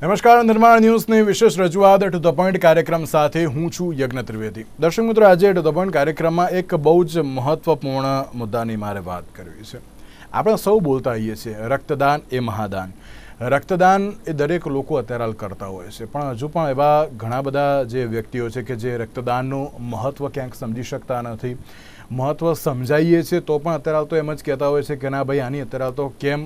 નમસ્કાર, નિર્માણ ન્યૂઝની વિશેષ રજૂઆત ટુ ધ પોઈન્ટ કાર્યક્રમ સાથે હું છું યજ્ઞ ત્રિવેદી. દર્શક મિત્રો, આજે ટુ ધ પોઈન્ટ કાર્યક્રમમાં એક બહુ જ મહત્વપૂર્ણ મુદ્દાની મારે વાત કરવી છે. આપણે સૌ બોલતા હોઈએ છીએ રક્તદાન એ મહાદાન. રક્તદાન એ દરેક લોકો અત્યારે કરતા હોય છે, પણ હજુ પણ એવા ઘણા બધા જે વ્યક્તિઓ છે કે જે રક્તદાનનું મહત્ત્વ ક્યાંક સમજી શકતા નથી. મહત્ત્વ સમજાવીએ છીએ તો પણ અત્યારે તો એમ જ કહેતા હોય છે કે ના ભાઈ, આની અત્યારે તો કેમ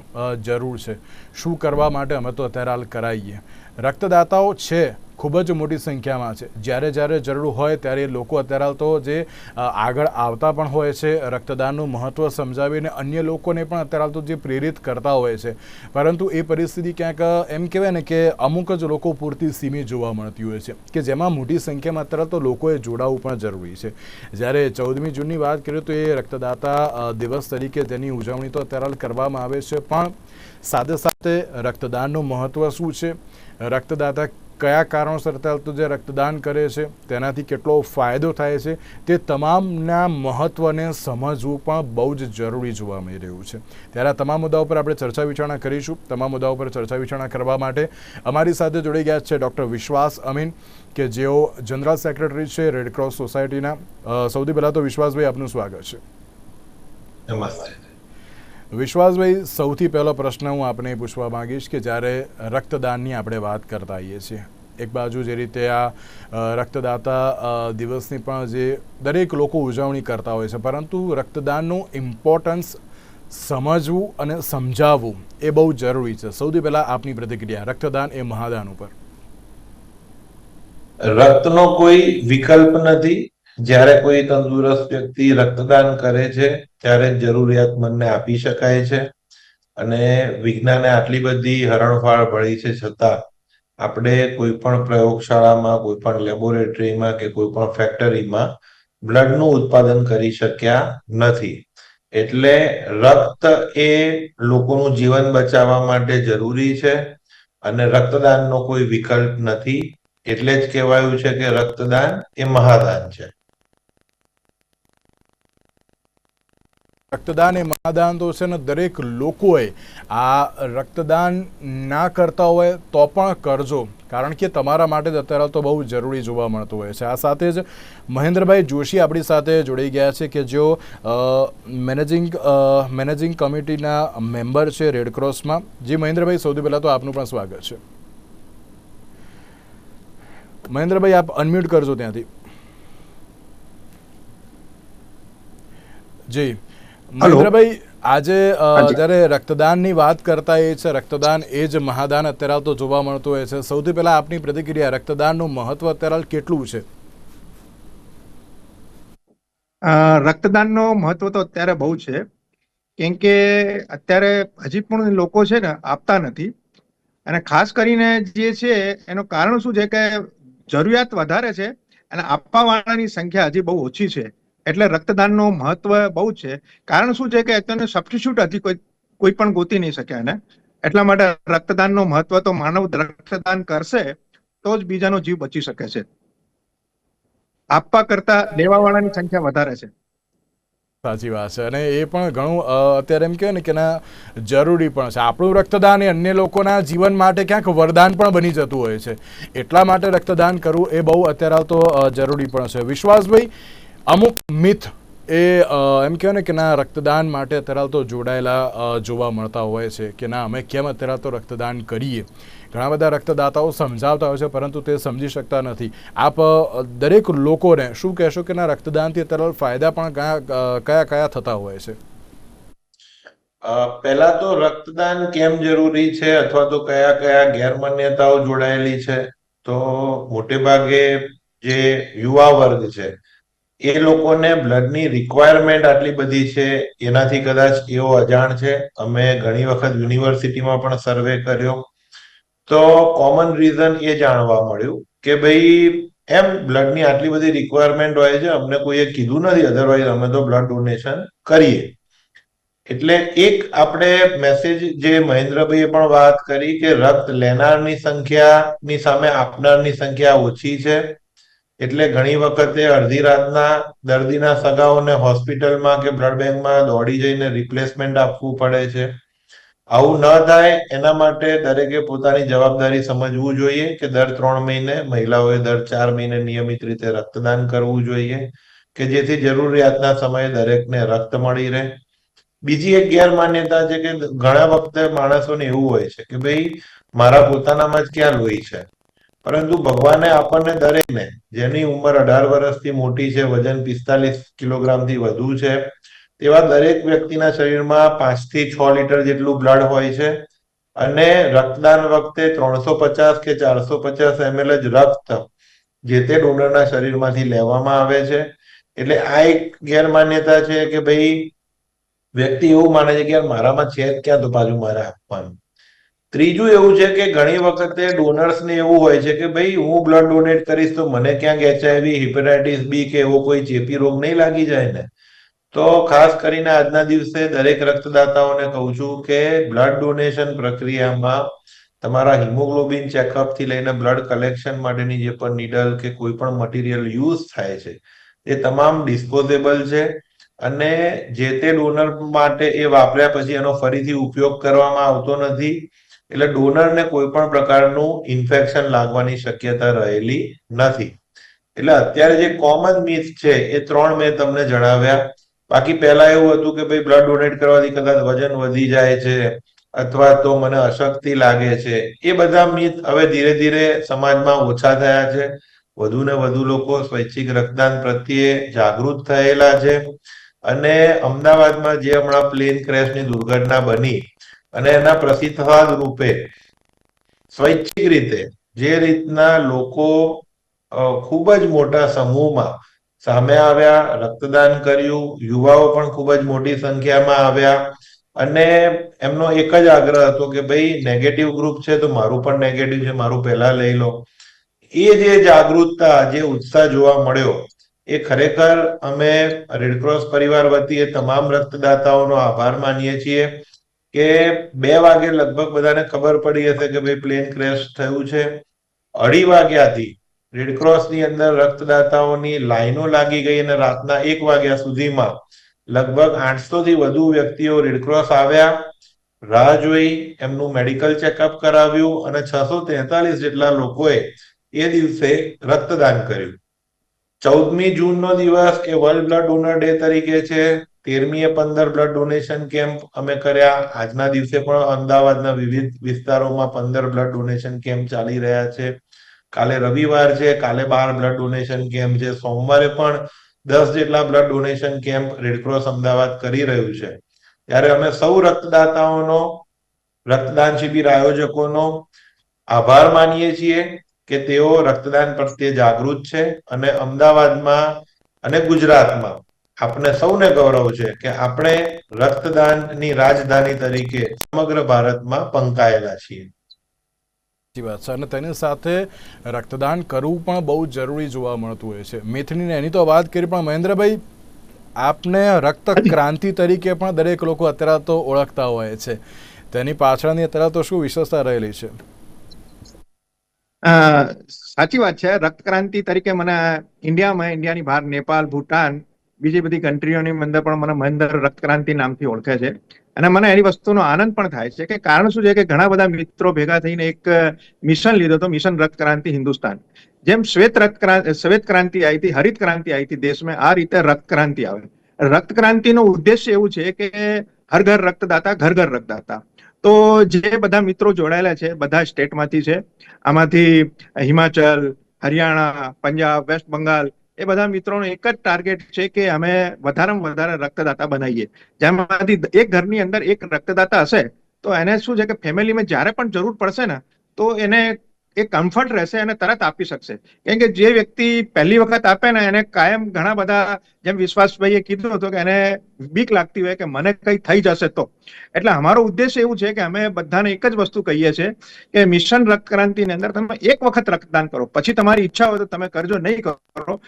જરૂર છે, શું કરવા માટે અમે તો અત્યારે કરાવીએ. રક્તદાતાઓ છે ખૂબ જ મોટી સંખ્યામાં છે. જ્યારે જ્યારે જરૂર હોય ત્યારે લોકો અત્યારે તો જે આગળ આવતા પણ હોય છે, રક્તદાનનું મહત્ત્વ સમજાવીને અન્ય લોકોને પણ અત્યારે તો જે પ્રેરિત કરતા હોય છે. પરંતુ એ પરિસ્થિતિ ક્યાંક એમ કહેવાય ને કે અમુક જ લોકો પૂરતી સીમિત જોવા મળતી હોય છે, કે જેમાં મોટી સંખ્યામાં અત્યારે તો લોકોએ જોડાવું પણ જરૂરી છે. જ્યારે 14મી જૂનની વાત કરીએ તો એ રક્તદાતા દિવસ તરીકે તેની ઉજવણી તો અત્યારે કરવામાં આવે છે, પણ સાથે સાથે રક્તદાનનું મહત્ત્વ શું છે, રક્તદાતા કયા કારણોસર અત્યારે તો જે રક્તદાન કરે છે તેનાથી કેટલો ફાયદો થાય છે, તે તમામના મહત્ત્વને સમજવું પણ બહુ જ જરૂરી જોવા મળી રહ્યું છે. ત્યારે આ તમામ મુદ્દાઓ પર આપણે ચર્ચા વિચારણા કરીશું. તમામ મુદ્દાઓ પર ચર્ચા વિચારણા કરવા માટે અમારી સાથે જોડાઈ ગયા છે ડૉક્ટર વિશ્વાસ અમીન, કે જેઓ જનરલ સેક્રેટરી છે રેડક્રોસ સોસાયટીના. સૌથી પહેલાં તો વિશ્વાસભાઈ, આપનું સ્વાગત છે. નમસ્તે. વિશ્વાસભાઈ, સૌથી પહેલો પ્રશ્ન હું આપને પૂછવા માંગીશ કે જ્યારે રક્તદાનની આપણે વાત કરતા આવીએ છીએ, એક બાજુ જે રીતે આ રક્તદાતા દિવસની પણ જે દરેક લોકો ઉજવણી કરતા હોય છે, પરંતુ રક્તદાનનું ઇમ્પોર્ટન્સ સમજવું અને સમજાવવું એ બહુ જરૂરી છે. સૌથી પહેલાં આપની પ્રતિક્રિયા રક્તદાન એ મહાદાન ઉપર. રક્તનો કોઈ વિકલ્પ નથી. જ્યારે કોઈ તંદુરસ્ત વ્યક્તિ રક્તદાન કરે છે ત્યારે જરૂરિયાતમંદને આપી શકાય છે. અને વિજ્ઞાને આટલી બધી હરણફાળ ભળી છે છતાં આપણે કોઈ પણ પ્રયોગશાળામાં, કોઈ પણ લેબોરેટરીમાં કે કોઈ પણ ફેક્ટરીમાં બ્લડનું ઉત્પાદન કરી શક્યા નથી. એટલે રક્ત એ લોકોનું જીવન બચાવવા માટે જરૂરી છે અને રક્તદાનનો કોઈ વિકલ્પ નથી. એટલે જ કહેવાયું છે કે રક્તદાન એ મહાદાન છે. રક્તદાન એ મહાદાન તો છે ને, દરેક લોકોએ આ રક્તદાન ના કરતા હોય તો પણ કરજો, કારણ કે તમારા માટે જ અત્યારે તો બહુ જરૂરી જોવા મળતું હોય છે. આ સાથે જ મહેન્દ્રભાઈ જોશી આપણી સાથે જોડાઈ ગયા છે, કે જેઓ મેનેજિંગ કમિટીના મેમ્બર છે રેડક્રોસમાં. જી મહેન્દ્રભાઈ, સૌથી પહેલાં તો આપનું પણ સ્વાગત છે. મહેન્દ્રભાઈ, આપ અનમ્યુટ કરજો ત્યાંથી. જી મહેન્દ્રભાઈ, આજે જ્યારે રક્તદાનની વાત કરતા એ છે, રક્તદાન એ જ મહાદાન અત્યારે તો જોવા મળતું હોય છે. સૌથી પહેલા આપની પ્રતિક્રિયા, રક્તદાનનું મહત્વ અત્યારે કેટલું છે? રક્તદાનનો મહત્વ તો અત્યારે બહુ છે, કેમ કે અત્યારે હજી પણ લોકો છે ને આપતા નથી. અને ખાસ કરીને જે છે એનું કારણ શું છે કે જરૂરિયાત વધારે છે અને આપવા વાળાની સંખ્યા હજી બહુ ઓછી છે. એટલે રક્તદાનનું મહત્વ બહુ છે. કારણ શું છે કે અત્યારે સબસ્ટિટ્યુટ હજી કોઈ પણ ગોતી નહીં શકે એને. એટલા માટે રક્તદાનનું મહત્વ તો માનવ રક્તદાન કરશે તો જ બીજાનો જીવ બચી શકે છે. આપવા કરતા લેવા વાળાની સંખ્યા વધારે છે. સાચી વાત છે. અને એ પણ ઘણું અત્યારે એમ કહેવાય ને કે ના જરૂરી પણ છે. આપણું રક્તદાન એ અન્ય લોકોના જીવન માટે ક્યાંક વરદાન પણ બની જતું હોય છે. એટલા માટે રક્તદાન કરવું એ બહુ અત્યારે તો જરૂરી પણ છે. વિશ્વાસભાઈ, અમુક મિથ એ એમ કહેવાય ને કે ના રક્તદાન માટે અત્યારે તો જોડાયેલા જોવા મળતા હોય છે, કે ના અમે કેમ અત્યારે તો રક્તદાન કરીએ. ઘણા બધા રક્તદાતાઓ સમજાવતા હોય છે, પરંતુ તે સમજી શકતા નથી. આપ દરેક લોકોને શું કહેશો કે ના રક્તદાનથી અત્યારે ફાયદા પણ કયા કયા થતા હોય છે? પહેલા તો રક્તદાન કેમ જરૂરી છે અથવા તો કયા કયા ગેરમાન્યતાઓ જોડાયેલી છે, તો મોટે ભાગે જે યુવા વર્ગ છે એ લોકોને બ્લડની રિક્વાયરમેન્ટ આટલી બધી છે એનાથી કદાચ એવો અજાણ છે. અમે ઘણી વખત યુનિવર્સિટીમાં પણ સર્વે કર્યો તો કોમન રીઝન એ જાણવા મળ્યું કે ભાઈ એમ બ્લડની આટલી બધી રિક્વાયરમેન્ટ હોય છે, અમને કોઈએ કીધું નથી, અધરવાઇઝ અમે તો બ્લડ ડોનેશન કરીએ. એટલે એક આપણે મેસેજ જે મહેન્દ્રભાઈએ પણ વાત કરી કે રક્ત લેનારની સંખ્યાની સામે આપનારની સંખ્યા ઓછી છે. એટલે ઘણી વખતે અડધી રાતના દર્દીના સગાઓને હોસ્પિટલમાં કે બ્લડ બેંકમાં દોડી જઈને રિપ્લેસમેન્ટ આપવું પડે છે. આવું ન થાય એના માટે દરેકે પોતાની જવાબદારી સમજવું જોઈએ કે દર 3 મહિને, મહિલાઓએ દર 4 મહિને નિયમિત રીતે રક્તદાન કરવું જોઈએ કે જેથી જરૂરિયાતના સમયે દરેકને રક્ત મળી રહે. બીજી એક ગેરમાન્યતા છે કે ઘણા વખતે માણસોને એવું હોય છે કે ભાઈ મારા પોતાનામાં જ ક્યાં લોહી છે, પરંતુ ભગવાને આપણને દરેકને જેની ઉંમર 18 વર્ષથી મોટી છે, વજન 45 કિલોગ્રામથી વધુ છે, તેવા દરેક વ્યક્તિના શરીરમાં 5 થી 6 લીટર જેટલું બ્લડ હોય છે અને રક્તદાન વખતે 350 કે 450 ml જ રક્ત જે તે ડોનરના શરીરમાંથી લેવામાં આવે છે. એટલે આ એક ગેરમાન્યતા છે કે ભાઈ વ્યક્તિ એવું માને છે કે યાર મારામાં છે જ ક્યાં, તો પાછું મારે આપવાનું. ત્રીજું એવું છે કે ઘણી વખતે ડોનર્સને એવું હોય છે કે ભાઈ હું બ્લડ ડોનેટ કરીશ તો મને ક્યાંક HIV, હિપેટાઇટિસ બી કે એવો કોઈ ચેપી રોગ નહીં લાગી જાય ને. તો ખાસ કરીને આજના દિવસે દરેક રક્તદાતાઓને કહું છું કે બ્લડ ડોનેશન પ્રક્રિયામાં તમારા હિમોગ્લોબિન ચેકઅપથી લઈને બ્લડ કલેક્શન માટેની જે પણ નીડલ કે કોઈ પણ મટીરિયલ યુઝ થાય છે એ તમામ ડિસ્પોઝેબલ છે અને જે તે ડોનર માટે એ વાપર્યા પછી એનો ફરીથી ઉપયોગ કરવામાં આવતો નથી. એટલે ડોનરને કોઈ પણ પ્રકારનું ઇન્ફેક્શન લાગવાની શક્યતા રહેલી નથી. એટલે અત્યારે જે કોમન મિથ છે એ 3 મેં તમને જણાવ્યા. બાકી પહેલા એવું હતું કે ભાઈ બ્લડ ડોનેટ કરવાથી કદાચ વજન વધી જાય છે અથવા તો મને અશક્તિ લાગે છે. એ બધા મિથ હવે ધીરે ધીરે સમાજમાં ઓછા થયા છે. વધુ ને વધુ લોકો સ્વૈચ્છિક રક્તદાન પ્રત્યે જાગૃત થયેલા છે અને અમદાવાદમાં જે હમણાં પ્લેન ક્રેશની દુર્ઘટના બની અને એના પ્રતિસાદ રૂપે સ્વૈચ્છિક રીતે જે રીતના લોકો ખૂબ જ મોટા સમૂહમાં સામે આવ્યા, રક્તદાન કર્યું, યુવાઓ પણ ખૂબ જ મોટી સંખ્યામાં આવ્યા અને એમનો એક જ આગ્રહ હતો કે ભાઈ નેગેટિવ ગ્રુપ છે તો મારું પણ નેગેટિવ છે, મારું પહેલા લઈ લો. એ જે જાગૃતતા, જે ઉત્સાહ જોવા મળ્યો એ ખરેખર અમે રેડક્રોસ પરિવાર વતીએ તમામ રક્તદાતાઓનો આભાર માનીએ છીએ કે 2 વાગે લગભગ બધાને ખબર પડી હશે કે ભાઈ પ્લેન ક્રેશ થયું છે. 2:30 વાગ્યાથી રેડક્રોસની અંદર રક્તદાતાઓની લાઈનો લાગી ગઈ અને રાતના 1 વાગ્યા સુધીમાં લગભગ 800 થી વધુ વ્યક્તિઓ રેડક્રોસ આવ્યા, રાહ જોઈ, એમનું મેડિકલ ચેકઅપ કરાવ્યું અને 643 જેટલા લોકોએ એ દિવસે રક્તદાન કર્યું. 14મી જૂનનો દિવસ એ વર્લ્ડ બ્લડ ડોનર ડે તરીકે છે. 13મીએ 15 બ્લડ ડોનેશન કેમ્પ અમે કર્યા. આજના દિવસે પણ અમદાવાદના વિવિધ વિસ્તારોમાં 15 બ્લડ ડોનેશન કેમ્પ ચાલી રહ્યા છે. કાલે રવિવાર છે, કાલે 12 બ્લડ ડોનેશન કેમ્પ છે. સોમવારે પણ 10 જેટલા blood donation camp Red Cross Ahmedabad કરી રહ્યું છે. ત્યારે અમે સૌ રક્તદાતાઓનો, રક્તદાન શિબિર આયોજકોનો આભાર માનીએ છીએ કે તેઓ રક્તદાન પ્રત્યે જાગૃત છે અને અમદાવાદમાં અને ગુજરાતમાં આપણે સૌને ગૌરવ છે કે આપણે રક્તદાનની રાજધાની તરીકે સમગ્ર ભારતમાં પંકાયેલા છીએ. વાત છે અને તેની સાથે રક્તદાન કરવું પણ બહુ જરૂરી જોવા મળતું હોય છે. મિથની એની તો વાત કરી, પણ મહેન્દ્રભાઈ આપને રક્ત ક્રાંતિ તરીકે પણ દરેક લોકો અત્યારે તો ઓળખતા હોય છે. તેની પાછળની અત્યારે તો શું વિશેષતા રહેલી છે? સાચી વાત છે. રક્ત ક્રાંતિ તરીકે મને ઇન્ડિયાની બહાર નેપાળ, ભૂટાન, બીજી બધી કન્ટ્રીઓની અંદર પણ મને મહેન્દ્ર રક્ત ક્રાંતિ નામથી ઓળખે છે અને મને એની વસ્તુનો આનંદ પણ થાય છે કે કારણ શું છે કે ઘણા બધા મિત્રો ભેગા થઈને એક મિશન લીધો હતો, મિશન રક્ત ક્રાંતિ હિન્દુસ્તાન. જેમ શ્વેત ક્રાંતિ આવી હતી, હરિત ક્રાંતિ આવી હતી દેશમાં, આ રીતે રક્ત ક્રાંતિ આવે. રક્ત ક્રાંતિનો ઉદ્દેશ્ય એવું છે કે હર ઘર રક્તદાતા, ઘર ઘર રક્તદાતા. તો જે બધા મિત્રો જોડાયેલા છે બધા સ્ટેટમાંથી છે. આમાંથી હિમાચલ, હરિયાણા, પંજાબ, વેસ્ટ બંગાળ, એ બધા મિત્રોનો એક જ ટાર્ગેટ છે કે અમે વધારેમાં વધારે રક્તદાતા બનાવીએ. જેમાંથી એક ઘરની અંદર એક રક્તદાતા હશે તો એને શું છે કે ફેમિલીમાં જ્યારે પણ જરૂર પડશે ને તો એને એ કમ્ફર્ટ રહેશે અને તરત આપી શકશે. કેમ કે જે વ્યક્તિ પહેલી વખત આપે ને એને કાયમ ઘણા બધા, જેમ વિશ્વાસભાઈએ કીધું હતું કે એને બીક લાગતી હોય કે મને કંઈ થઈ જશે તો. એટલે અમારો ઉદ્દેશ એવું છે કે અમે બધાને એક જ વસ્તુ કહીએ છીએ કે મિશન રક્ત ક્રાંતિની અંદર તમે એક વખત રક્તદાન કરો, પછી તમારી ઈચ્છા હોય તો તમે કરજો, નહીં કરો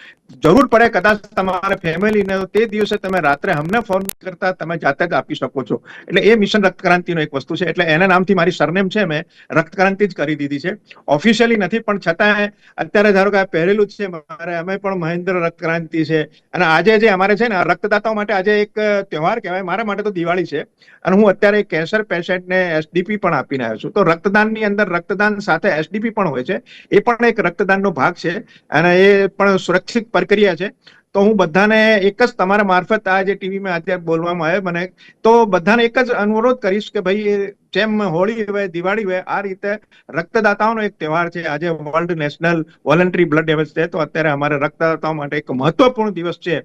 જરૂર પડે કદાચ તમારે ફેમિલીને તો તે દિવસે તમે રાત્રે અમને ફોન કરતા તમે જાતે જ આપી શકો છો. એટલે એ મિશન રક્ત ક્રાંતિનો એક વસ્તુ છે. એટલે એના નામથી મારી સરનેમ છે, મેં રક્ત ક્રાંતિ જ કરી દીધી છે. ઓફિશિયલી નથી, પણ છતાં અત્યારે ધારો કે આ પહેરેલું જ છે મારે, અમે પણ મહેન્દ્ર રક્ત ક્રાંતિ છે. અને આજે જે અમારે છે ને રક્તદાતાઓ માટે આજે એક તહેવાર કહેવાય, મારા માટે તો દિવાળી છે. અને હું અત્યારે કેન્સર પેશન્ટને એસડીપી પણ આપીને આવ્યો છું. તો રક્તદાનની અંદર રક્તદાન સાથે એસડીપી પણ હોય છે, એ પણ એક રક્તદાનનો ભાગ છે અને એ પણ સુરક્ષિત પ્રક્રિયા છે. તો હું બધાને એક જ તમારા મારફત આ જે ટીવીમાં અત્યારે બોલવામાં આવે મને, તો બધાને એક જ અનુરોધ કરીશ કે ભાઈ જેમ હોળી હોય, દિવાળી હોય, આ રીતે રક્તદાતાઓનો એક તહેવાર છે. આજે વર્લ્ડ નેશનલ વોલન્ટરી બ્લડ દિવસ છે, તો અત્યારે અમારે રક્તદાતાઓ માટે એક મહત્વપૂર્ણ દિવસ છે.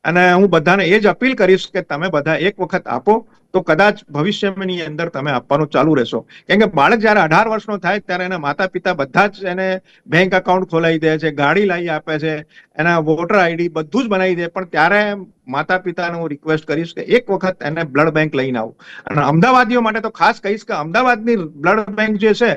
અને હું બધાને એ જ અપીલ કરીશ કે તમે બધા એક વખત આપો, તો કદાચ ભવિષ્યની અંદર તમે આપવાનું ચાલુ રહેશો. કેમ કે બાળક જયારે 18 વર્ષનો થાય ત્યારે એના માતા પિતા બધા જ એને બેંક અકાઉન્ટ ખોલાવી દે છે, ગાડી લાવી આપે છે, એના વોટર આઈડી બધું જ બનાવી દે, પણ ત્યારે માતા પિતાને હું રિક્વેસ્ટ કરીશ કે એક વખત એને બ્લડ બેંક લઈને આવું. અને અમદાવાદીઓ માટે તો ખાસ કહીશ કે અમદાવાદની બ્લડ બેંક જે છે,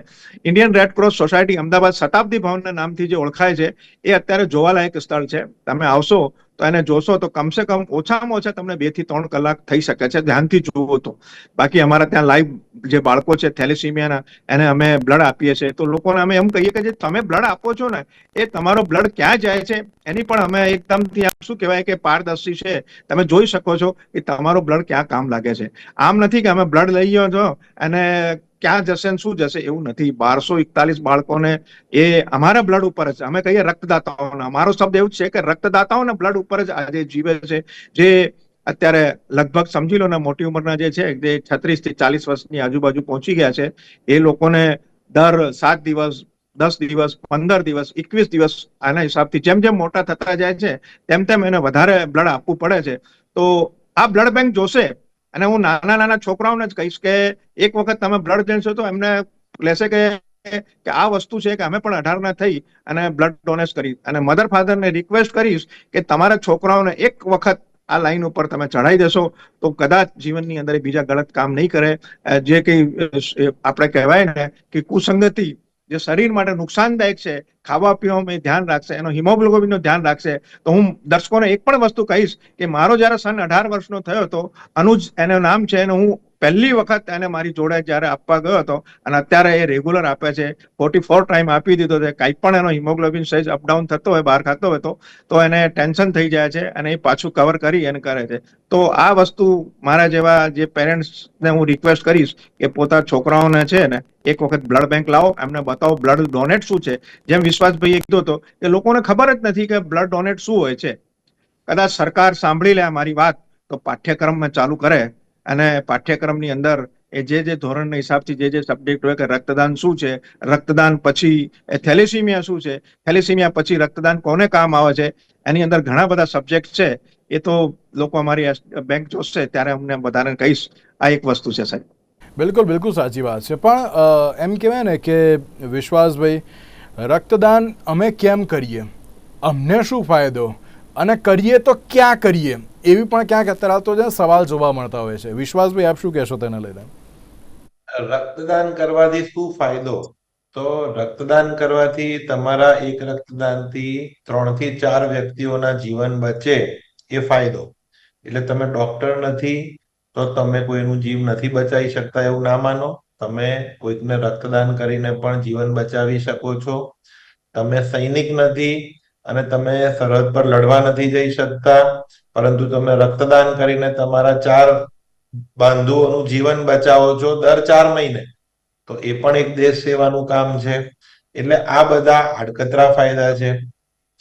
Indian Red Cross Society Ahmedabad Shatabdi ભવનના નામથી જે ઓળખાય છે, એ અત્યારે જોવાલાયક સ્થળ છે. તમે આવશો તો એને જોશો તો કમસે કમ ઓછામાં ઓછા તમને 2 થી 3 કલાક થઈ શકે છે ધ્યાનથી જુઓ તો. બાકી અમારા ત્યાં લાઈવ જે બાળકો છે થેલેસીમિયાના, એને અમે બ્લડ આપીએ છીએ. તો લોકોને અમે એમ કહીએ કે જે તમે બ્લડ આપો છો ને, એ તમારો બ્લડ ક્યાં જાય છે એની પણ અમે એકદમથી શું કહેવાય કે પારદર્શી છે. તમે જોઈ શકો છો કે તમારો બ્લડ ક્યાં કામ લાગે છે. આમ નથી કે અમે બ્લડ લઈ ગયો છો અને ક્યાં જશે ને શું જશે, એવું નથી. 1241 બાળકોને એ અમારા બ્લડ ઉપર જ, અમે કહીએ રક્તદાતાઓના, અમારો શબ્દ એવું છે કે રક્તદાતાઓના બ્લડ ઉપર જ આજે જીવે છે. જે અત્યારે લગભગ સમજી લો ને મોટી ઉંમરના જે છે, જે 36 થી 40 વર્ષની આજુબાજુ પહોંચી ગયા છે, એ લોકોને દર 7 દિવસ, 10 દિવસ, 15 દિવસ, 21 દિવસ આના હિસાબથી જેમ જેમ મોટા થતા જાય છે તેમ તેમ એને વધારે બ્લડ આપવું પડે છે. તો આ બ્લડ બેંક જોશે, અને હું નાના નાના છોકરાઓને જ કહીશ કે એક વખત તમે બ્લડ દેશો તો એમને લેશે કે આ વસ્તુ છે કે અમે પણ 18 ના થઈ અને બ્લડ ડોનેટ કરી. અને મધર ફાધરને રિક્વેસ્ટ કરીશ કે તમારા છોકરાઓને એક વખત આ લાઈન ઉપર તમે ચડાઈ દેશો તો કદાચ જીવનની અંદર બીજા ગલત કામ નહીં કરે. જે કંઈ આપણે કહેવાય ને કે કુસંગતિ જે શરીર માટે નુકસાનદાયક છે, ખાવા પીવામાં ધ્યાન રાખશે, એનો હિમોગ્લોબિનનું ધ્યાન રાખશે. તો હું દર્શકોને એક પણ વસ્તુ કહીશ કે મારો જયારે સન 18 વર્ષનો થયો હતો, અનુજ એનું નામ છે, અને હું પહેલી વખત એને મારી જોડે જયારે આપવા ગયો હતો, અને અત્યારે એ રેગ્યુલર આપે છે. 44 ટાઈમ આપી દીધો છે. કાંઈ પણ એનો હિમોગ્લોબિન સાઇઝ અપડાઉન થતો હોય, બહાર ખાતો હોય તો એને ટેન્શન થઈ જાય છે અને એ પાછું કવર કરી અને કરે છે. તો આ વસ્તુ મારા જેવા જે પેરેન્ટ્સને હું રિક્વેસ્ટ કરીશ કે પોતાના છોકરાઓને છે ને એક વખત બ્લડ બેંક લાવો, એમને બતાવો બ્લડ ડોનેટ શું છે. જેમ વિશ્વાસભાઈએ કીધું હતો કે લોકોને ખબર જ નથી કે બ્લડ ડોનેટ શું હોય છે. કદાચ સરકાર સાંભળી લે મારી વાત તો પાઠ્યક્રમમાં ચાલુ કરે, અને પાઠ્યક્રમની અંદર એ જે ધોરણના હિસાબથી જે સબ્જેક્ટ હોય કે રક્તદાન શું છે, રક્તદાન પછી થેલેસીમિયા શું છે, થેલેસીમિયા પછી રક્તદાન કોને કામ આવે છે, એની અંદર ઘણા બધા સબ્જેક્ટ છે. એ તો લોકો અમારી બેંક જોશે ત્યારે અમને બધાને કહીશ. આ એક વસ્તુ છે સાહેબ. બિલકુલ બિલકુલ સાચી વાત છે. પણ એમ કહેવાય ને કે વિશ્વાસભાઈ, રક્તદાન અમે કેમ કરીએ, અમને શું ફાયદો, અને કરીએ તો ક્યાં કરીએ, એવી પણ ક્યાંક અત્યારે તો સવાલ જોવા મળતા હોય છે. વિશ્વાસભાઈ, આપ શું કહેશો તેને લઈને? રક્તદાન કરવાથી શું ફાયદો? તો રક્તદાન કરવાથી તમારા એક રક્તદાનથી 3 થી 4 વ્યક્તિઓના જીવન બચે, એ ફાયદો. એટલે તમે ડોક્ટર નથી તો તમે કોઈનું જીવ નથી બચાવી શકતા એવું ના માનો. તમે કોઈકને રક્તદાન કરીને પણ જીવન બચાવી શકો છો. તમે સૈનિક નથી અને તમે સરહદ પર લડવા નથી જઈ શકતા, પરંતુ તમે રક્તદાન કરીને તમારા 4 બંધુઓનું જીવન બચાવો છો દર 4 મહિને, તો એ પણ એક દેશ સેવાનું કામ છે. એટલે આ બધા આડકતરા ફાયદા છે.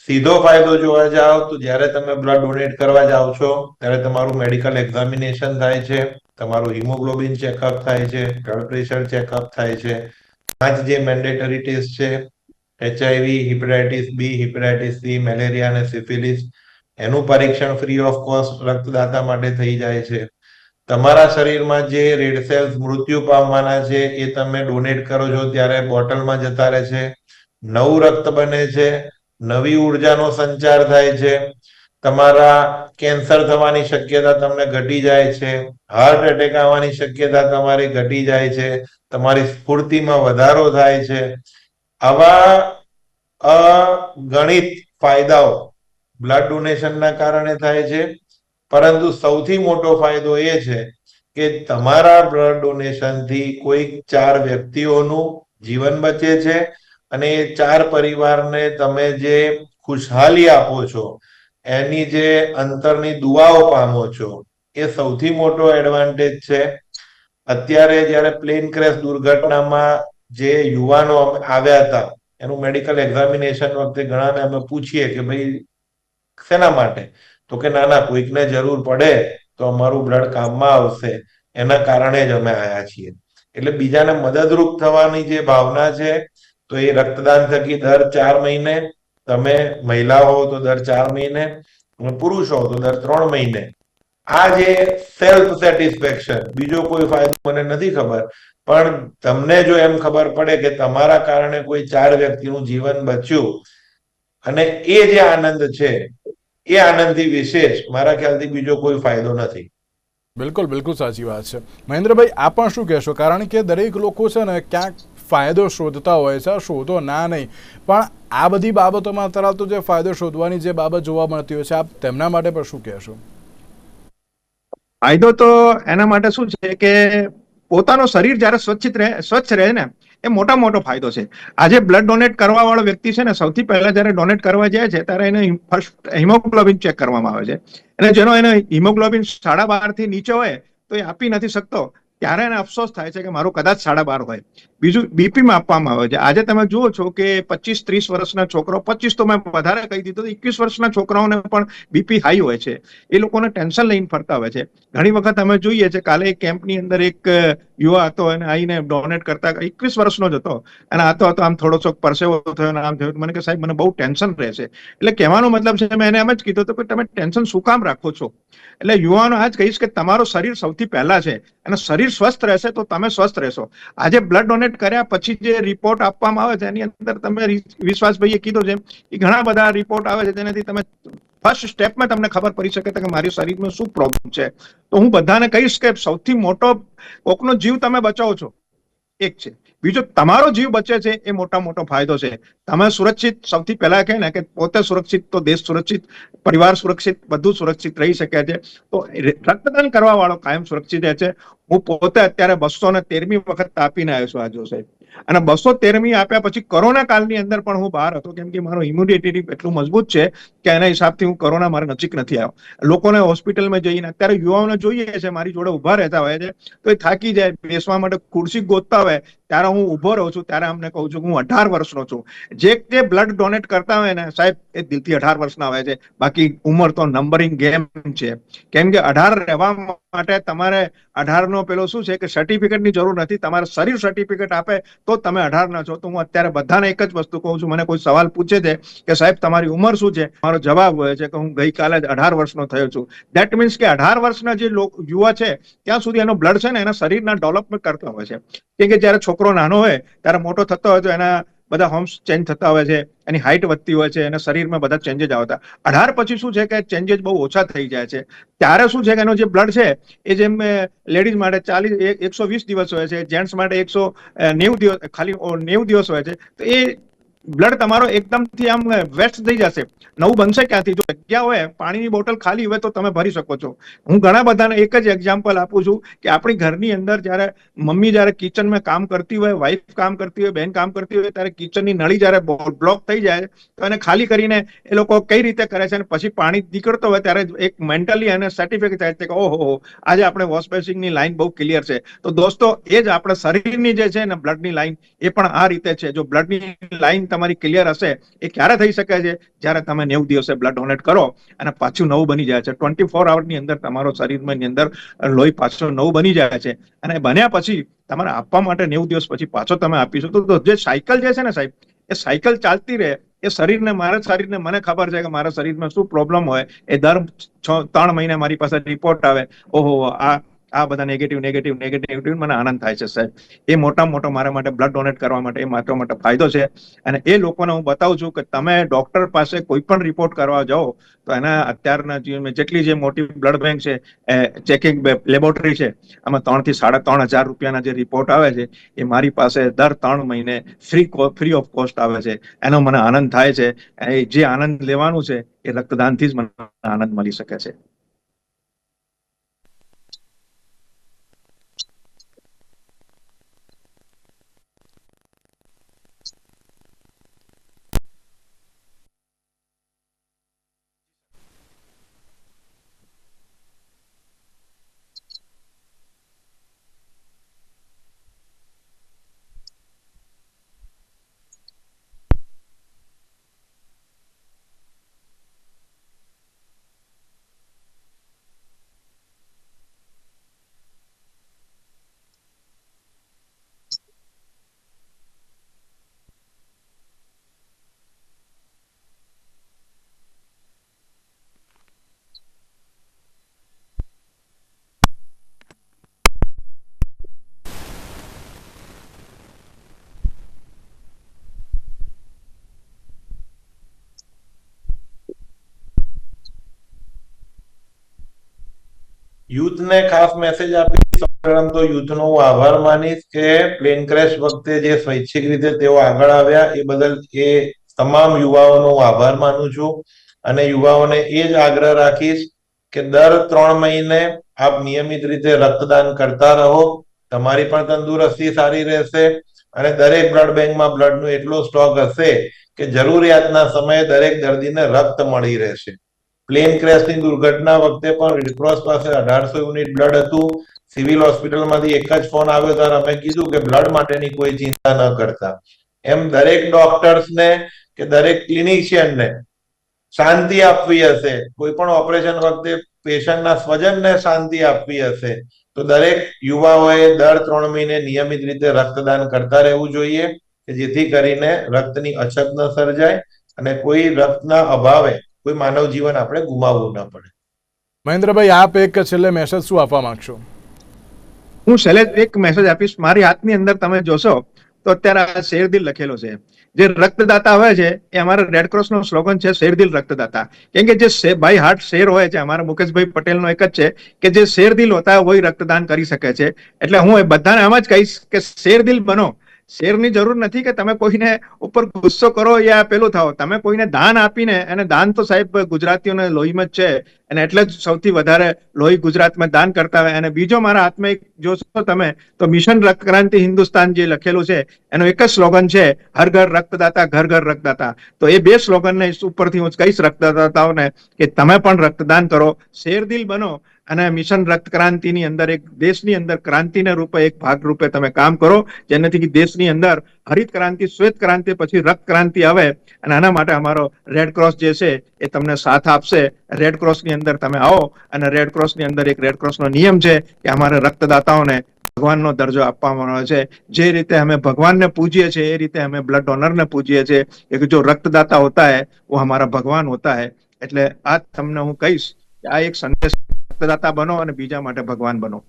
સીધો ફાયદો જોવા જાઓ તો જ્યારે તમે બ્લડ ડોનેટ કરવા જાઓ છો ત્યારે તમારું મેડિકલ એક્ઝામિનેશન થાય છે, તમારું હિમોગ્લોબિન ચેકઅપ થાય છે, બ્લડ પ્રેશર ચેકઅપ થાય છે. 5 જે મેન્ડેટરી ટેસ્ટ છે, HIV, હેપેટાઇટિસ બી, હેપેટાઇટિસ સી, મેલેરિયા અને સિફિલિસ, એનું પરીક્ષણ ફ્રી ઓફ કોસ્ટ રક્તદાતા માટે થઈ જાય છે. તમારા શરીરમાં જે રેડ સેલ્સ મૃત્યુ પામવાના છે એ તમે ડોનેટ કરો છો ત્યારે બોટલમાં જતા રહે છે, નવું રક્ત બને છે, નવી ઉર્જાનો સંચાર થાય છે. તમારા કેન્સર થવાની શક્યતા તમને ઘટી જાય છે, હાર્ટ એટેક આવવાની શક્યતા તમારી ઘટી જાય છે, તમારી સ્ફૂર્તિમાં વધારો થાય છે. આવા અગણિત ફાયદાઓ બ્લડ ડોનેશનના કારણે થાય છે. પરંતુ સૌથી મોટો ફાયદો એ છે કે તમારા બ્લડ ડોનેશનથી કોઈ 4 વ્યક્તિઓનું જીવન બચે છે, અને એ 4 પરિવારને તમે જે ખુશહાલી આપો છો, એની જે અંતરની દુઆઓ પામો છો, એ સૌથી મોટો એડવાન્ટેજ છે. અત્યારે જ્યારે પ્લેન ક્રેશ દુર્ઘટનામાં જે યુવાનો આવ્યા હતા, એનું મેડિકલ એક્ઝામિનેશન વખતે ઘણાને અમે પૂછીએ કે ભાઈ શેના માટે, તો કે ના ના, કોઈકને જરૂર પડે તો અમારું બ્લડ કામમાં આવશે, એના કારણે જ અમે આવ્યા છીએ. એટલે બીજાને મદદરૂપ થવાની જે ભાવના છે, તો એ રક્તદાન થકી દર 4 મહિને, તમે મહિલા હો તો દર 4 મહિને, અને પુરુષ હો તો દર 3 મહિને. આ જે સેલ્ફ સેટિસ્ફેક્શન, બીજો કોઈ ફાયદો મને નથી ખબર, પણ તમને જો એમ ખબર પડે કે તમારા કારણે કોઈ 4 વ્યક્તિનું જીવન બચ્યું, અને એ જે આનંદ છે, એ આનંદથી વિશેષ મારા ખ્યાલથી બીજો કોઈ ફાયદો નથી. બિલકુલ બિલકુલ સાચી વાત છે. મહેન્દ્રભાઈ, આપ પણ શું કહેશો? કારણ કે દરેક લોકો છે ને ક્યાંક ફાયદો શોધતા હોય છે, શોધો ના નહીં, પણ આ બધી બાબતોમાં તરત જે ફાયદો શોધવાની જે બાબત જોવા મળતી હોય છે, આપ તેમના માટે પણ શું કહેશો? ફાયદો તો એના માટે શું છે કે પોતાનું શરીર જયારે સ્વચ્છ રહે ને, એ મોટો ફાયદો છે. આજે બ્લડ ડોનેટ કરવા વાળો વ્યક્તિ છે ને, સૌથી પહેલા જયારે ડોનેટ કરવા જાય છે ત્યારે એને ફર્સ્ટ હિમોગ્લોબિન ચેક કરવામાં આવે છે, અને જેનો એને હિમોગ્લોબિન 12.5 થી નીચે હોય તો એ આપી નથી શકતો. ત્યારે એને અફસોસ થાય છે કે મારું કદાચ 12.5 હોય. બીજું બીપી માપવામાં આવે છે. આજે તમે જુઓ છો કે 25-30 વર્ષના છોકરો, 25 તો મેં વધારે કહી દીધું, 21 વર્ષના છોકરાઓને પણ બીપી હાઈ હોય છે. એ લોકોને ટેન્શન લઈને ફરતા હોય છે. ઘણી વખત અમે જોઈએ છે, કાલે એક કેમ્પની અંદર એક યુવા હતો, અને આવીને ડોનેટ કરતા 21 વર્ષનો જ હતો, અને આતો આમ થોડોસો પરસેવો થયો અને આમ થયું. મને કે સાહેબ મને બહુ ટેન્શન રહે છે. એટલે કહેવાનો મતલબ છે, મેં એને એમ જ કીધું હતું કે તમે ટેન્શન શું કામ રાખો છો? એટલે યુવાનો આ જ કહીશ કે તમારું શરીર સૌથી પહેલા છે, અને શરીર સ્વસ્થ રહેશે તો તમે સ્વસ્થ રહેશો. આજે બ્લડ ડોનેટ કર્યા પછી જે રિપોર્ટ આપવામાં આવે છે, એની અંદર તમે વિશ્વાસભાઈએ કીધું છે એ ઘણા બધા રિપોર્ટ આવે છે, જેનાથી તમે ફર્સ્ટ સ્ટેપમાં તમને ખબર પડી શકે કે મારી શરીરમાં શું પ્રોબ્લેમ છે. તો હું બધાને કહીશ કે સૌથી મોટો કોકનો જીવ તમે બચાવો છો, એક છે. બીજો, તમારો જીવ બચે છે, એ મોટો ફાયદો છે. તમે સુરક્ષિત, સૌથી પહેલા કહે ને કે પોતે સુરક્ષિત તો દેશ સુરક્ષિત, પરિવાર સુરક્ષિત, બધું સુરક્ષિત રહી શકે છે. તો રક્તદાન કરવા વાળો કાયમ સુરક્ષિત રહે છે. હું પોતે અત્યારે 213મી વખત આપીને આવ્યો છું આજે, સાહેબ. અને 213મી આપ્યા પછી કોરોના કાળની અંદર પણ હું બહાર હતો, કેમ કે મારો ઇમ્યુનિટી એટલું મજબૂત છે કે એના હિસાબથી હું કોરોના મારા નજીક નથી આવ્યો. લોકોને હોસ્પિટલમાં જઈને, અત્યારે યુવાઓને જોઈએ છે મારી જોડે ઉભા રહેતા હોય છે, તો એ થાકી જાય, બેસવા માટે ખુરશી ગોતતા હોય, ત્યારે હું ઉભો રહું છું, ત્યારે અમને કહું છું કે હું 18 વર્ષનો છું. જે બ્લડ ડોનેટ કરતા હોય ને સાહેબ, એ દિલથી 18 વર્ષના હોય છે. બાકી ઉંમર તો નંબરિંગ ગેમ છે. કેમ કે 18 રહેવા માટે તમારે 18 નો પેલો શું છે કે સર્ટિફિકેટની જરૂર નથી, તમારે શરીર સર્ટિફિકેટ આપે તો તમે 18 ના છો. તો હું અત્યારે બધાને એક જ વસ્તુ કહું છું, મને કોઈ સવાલ પૂછે છે કે સાહેબ તમારી ઉંમર શું છે, મારો જવાબ હોય છે કે હું ગઈકાલે જ 18 વર્ષનો થયો છું. દેટ મીન્સ કે 18 વર્ષના જે યુવા છે, ત્યાં સુધી એનો બ્લડ છે ને એના શરીરના ડેવલપમેન્ટ કરતા હોય છે. કેમ કે જયારે છોકરો નાનો હોય ત્યારે મોટો થતો હોય તો એના બધા હોર્મ્સ ચેન્જ થતા હોય છે, એની હાઈટ વધતી હોય છે, એના શરીરમાં બધા ચેન્જીસ આવતા. 18 પછી શું છે કે ચેન્જીસ બહુ ઓછા થઈ જાય છે. ત્યારે શું છે કે એનો જે બ્લડ છે, એ જેમ લેડીઝ માટે 120 દિવસ હોય છે, જેન્ટ્સ માટે 190 દિવસ, ખાલી 90 દિવસ હોય છે. તો એ બ્લડ તમારો એકદમથી આમ વેસ્ટ થઈ જશે, નવું બનશે ક્યાંથી? જો જગ્યા હોય, પાણીની બોટલ ખાલી હોય તો તમે ભરી શકો છો. હું ઘણા બધાને એક જ એક્ઝામ્પલ આપું છું કે આપણી ઘરની અંદર જયારે મમ્મી જયારે કિચનમાં કામ કરતી હોય, વાઈફ કામ કરતી હોય, બેન કામ કરતી હોય, ત્યારે કિચનની નળી જયારે બ્લોક થઈ જાય તો એને ખાલી કરીને એ લોકો કઈ રીતે કરે છે, અને પછી પાણી નીકળતો હોય ત્યારે એક મેન્ટલી એને સર્ટિફિકેટ થાય છે કે ઓહો, આજે આપણે વોશ બેસિનની લાઈન બહુ ક્લિયર છે. તો દોસ્તો, એ જ આપણા શરીરની જે છે ને બ્લડની લાઈન, એ પણ આ રીતે છે. જો બ્લડની લાઈન તમારી ક્લિયર હશે, એ ક્યારે થઈ શકે છે? જ્યારે તમે 90 દિવસે બ્લડ ડોનેટ કરો અને પાછું નવું બની જાય છે. 24 અવરની અંદર તમારો શરીરની અંદર લોહી પાછું નવું બની જાય છે, અને બન્યા પછી તમારે આપવા માટે 90 દિવસ પછી પાછો તમે આપીશો. તો જે સાયકલ જે છે ને સાહેબ, એ સાયકલ ચાલતી રહે. એ શરીરને, મારા શરીરને મને ખબર છે કે મારા શરીરમાં શું પ્રોબ્લેમ હોય. એ દર 3 મહિને મારી પાસે રિપોર્ટ આવે, ઓહો આ બધા નેગેટિવ, મને આનંદ થાય છે સાહેબ. એ મોટામાં મોટો મારા માટે બ્લડ ડોનેટ કરવા માટે એ માટે ફાયદો છે. અને એ લોકોને હું બતાવું છું કે તમે ડોક્ટર પાસે કોઈ પણ રિપોર્ટ કરવા જાઓ તો એના અત્યારના જીવનમાં જેટલી જે મોટી બ્લડ બેંક છે, ચેકિંગ લેબોરેટરી છે, આમાં 3 થી 3.5 હજાર રૂપિયાના જે રિપોર્ટ આવે છે, એ મારી પાસે દર 3 મહિને ફ્રી ઓફ કોસ્ટ આવે છે. એનો મને આનંદ થાય છે. જે આનંદ લેવાનું છે, એ રક્તદાનથી જ મને આનંદ મળી શકે છે. યુથને ખાસ મેસેજ આપીશ. સૌપ્રથમ તો યુથનો હું આભાર માનીશ કે પ્લેન ક્રેશ વખતે જે સ્વૈચ્છિક રીતે તેઓ આગળ આવ્યા એ બદલ એ તમામ યુવાઓનો હું આભાર માનું છું. અને યુવાઓને એ જ આગ્રહ રાખીશ કે દર 3 મહિને આપ નિયમિત રીતે રક્તદાન કરતા રહો. તમારી પણ તંદુરસ્તી સારી રહેશે અને દરેક બ્લડ બેંકમાં બ્લડનો એટલો સ્ટોક હશે કે જરૂરિયાતના સમયે દરેક દર્દીને રક્ત મળી રહેશે. પ્લેન ક્રેશની દુર્ઘટના વખતે પણ રેડક્રોસ પાસે 1800 યુનિટ બ્લડ હતું. સિવિલ હોસ્પિટલમાંથી એક જ ફોન આવ્યો ત્યારે અમે કીધું કે બ્લડ માટેની કોઈ ચિંતા ન કરતા. એમ દરેક ડોક્ટર્સને કે દરેક ક્લિનિશિયનને શાંતિ આપવી હશે, કોઈ પણ ઓપરેશન વખતે પેશન્ટના સ્વજનને શાંતિ આપવી હશે તો દરેક યુવાઓએ દર 3 મહિને નિયમિત રીતે રક્તદાન કરતા રહેવું જોઈએ કે જેથી કરીને રક્તની અછત ન સર્જાય અને કોઈ રક્તના અભાવે કોઈ માનવ જીવન આપણે ગુમાવવું ન પડે. મહેન્દ્રભાઈ, આપ એક છેલ્લે મેસેજ શું આપવા માંગશો? હું છેલ્લે એક મેસેજ આપીશ. મારી હાથની અંદર તમે જોશો તો અત્યારે આ શેરદિલ લખેલો છે. જે રક્તદાતા હોય છે એ અમારા રેડક્રોસ નો સ્લોગન છે શેરદિલ રક્તદાતા. કેમ કે જે ભાઈ હાર્ટ શેર હોય છે, અમારા મુકેશભાઈ પટેલનો એક જ છે કે જે શેરદિલ હોતા હોય વही રક્તદાન કરી શકે છે. એટલે હું એ બધાને આમ જ કહીશ કે શેરદિલ બનો. શેરની જરૂર નથી કે તમે કોઈને ઉપર ગુસ્સો કરો યા પેલું થાઓ. તમે કોઈને દાન આપીને, અને દાન તો સાહેબ ગુજરાતીઓને લોહીમાં જ છે અને એટલે જ સૌથી વધારે લોહી ગુજરાતમાં દાન કરતા હોય. અને બીજો મારા હાથમાં એક જોશો તમે તો મિશન રક્ત ક્રાંતિ હિન્દુસ્તાન જે લખેલું છે એનું એક જ સ્લોગન છે, હર ઘર રક્તદાતા ઘર ઘર રક્તદાતા. તો એ બે સ્લોગનને ઉપરથી હું કહીશ રક્તદાતાઓને કે તમે પણ રક્તદાન કરો, શેરદિલ બનો અને મિશન રક્ત ક્રાંતિની અંદર એક દેશની અંદર ક્રાંતિના રૂપે એક ભાગ રૂપે તમે કામ કરો, જેનાથી દેશની અંદર હરિત ક્રાંતિ, શ્વેત ક્રાંતિ પછી રક્ત ક્રાંતિ આવે. અને આના માટે અમારો રેડક્રોસ જે છે એ તમને સાથ આપશે. રેડક્રોસની અંદર તમે આવો અને રેડક્રોસની અંદર એક રેડક્રોસનો નિયમ છે કે અમારે રક્તદાતાઓને ભગવાનનો દરજ્જો આપવામાં આવે છે. જે રીતે અમે ભગવાનને પૂજીએ છીએ એ રીતે અમે બ્લડ ડોનરને પૂજીએ છીએ કે જો રક્તદાતા હોતા है वो हमारा भगवान होता है. એટલે આ તમને હું કહીશ કે આ એક સંદેશ, રક્તદાતા બનો અને બીજા માટે ભગવાન બનો.